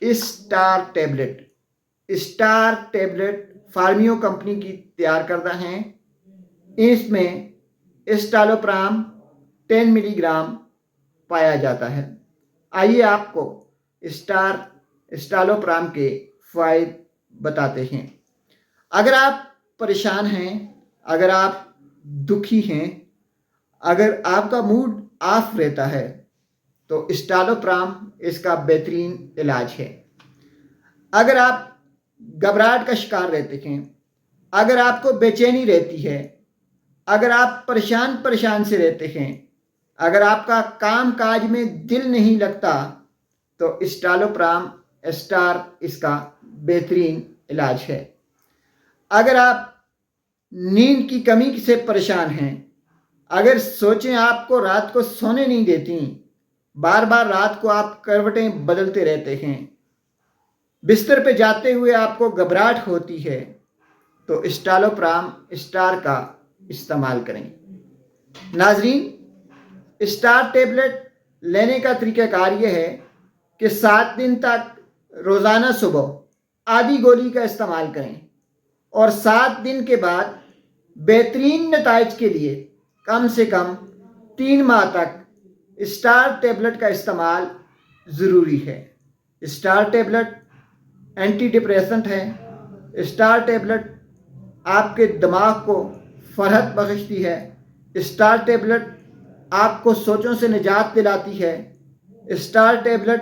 Star tablet. Star tablet Pharmevo company کی تیار کردہ ہیں. اس میں اسٹالوپرام 10 ملی گرام پایا جاتا ہے. آئیے آپ کو اسٹالوپرام کے فوائد بتاتے ہیں. اگر آپ پریشان ہیں، اگر آپ دکھی ہیں، اگر آپ کا موڈ آف رہتا ہے تو اسٹالوپرام اس کا بہترین علاج ہے. اگر آپ گھبراہٹ کا شکار رہتے ہیں، اگر آپ کو بے چینی رہتی ہے، اگر آپ پریشان سے رہتے ہیں، اگر آپ کا کام کاج میں دل نہیں لگتا تو اسٹالوپرام اسٹار اس کا بہترین علاج ہے. اگر آپ نیند کی کمی سے پریشان ہیں، اگر سوچیں آپ کو رات کو سونے نہیں دیتی، بار بار رات کو آپ کروٹیں بدلتے رہتے ہیں، بستر پہ جاتے ہوئے آپ کو گھبراہٹ ہوتی ہے، تو اسٹالوپرام اسٹار کا استعمال کریں. ناظرین، اسٹار ٹیبلٹ لینے کا طریقہ کار یہ ہے کہ 7 دن تک روزانہ صبح آدھی گولی کا استعمال کریں اور 7 دن کے بعد بہترین نتائج کے لیے کم سے کم 3 ماہ تک اسٹار ٹیبلٹ کا استعمال ضروری ہے. اسٹار ٹیبلٹ اینٹی ڈپریسنٹ ہے. اسٹار ٹیبلٹ آپ کے دماغ کو فرحت بخشتی ہے. اسٹار ٹیبلٹ آپ کو سوچوں سے نجات دلاتی ہے. اسٹار ٹیبلٹ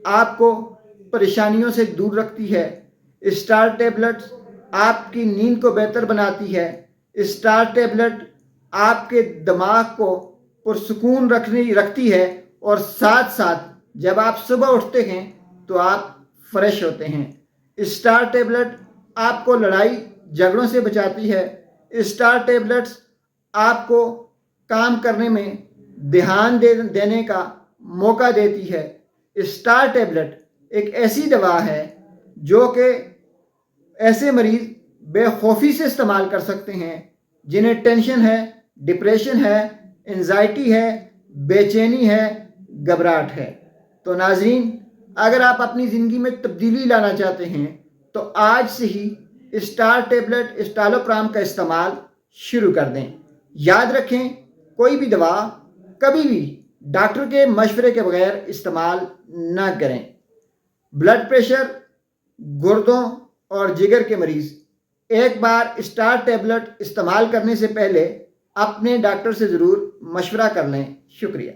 آپ کو پریشانیوں سے دور رکھتی ہے. اسٹار ٹیبلٹ آپ کی نیند کو بہتر بناتی ہے. اسٹار ٹیبلٹ آپ کے دماغ کو پرسکون رکھتی ہے اور ساتھ ساتھ جب آپ صبح اٹھتے ہیں تو آپ فریش ہوتے ہیں. اسٹار ٹیبلٹ آپ کو لڑائی جھگڑوں سے بچاتی ہے. اسٹار ٹیبلٹس آپ کو کام کرنے میں دھیان دینے کا موقع دیتی ہے. اسٹار ٹیبلٹ ایک ایسی دوا ہے جو کہ ایسے مریض بے خوفی سے استعمال کر سکتے ہیں جنہیں ٹینشن ہے، ڈپریشن ہے، انزائٹی ہے، بے چینی ہے، گھبراہٹ ہے. تو ناظرین، اگر آپ اپنی زندگی میں تبدیلی لانا چاہتے ہیں تو آج سے ہی اسٹار ٹیبلٹ اسٹالوپرام کا استعمال شروع کر دیں. یاد رکھیں، کوئی بھی دوا کبھی بھی ڈاکٹر کے مشورے کے بغیر استعمال نہ کریں. بلڈ پریشر، گردوں اور جگر کے مریض ایک بار اسٹار ٹیبلٹ استعمال کرنے سے پہلے اپنے ڈاکٹر سے ضرور مشورہ کر لیں. شکریہ.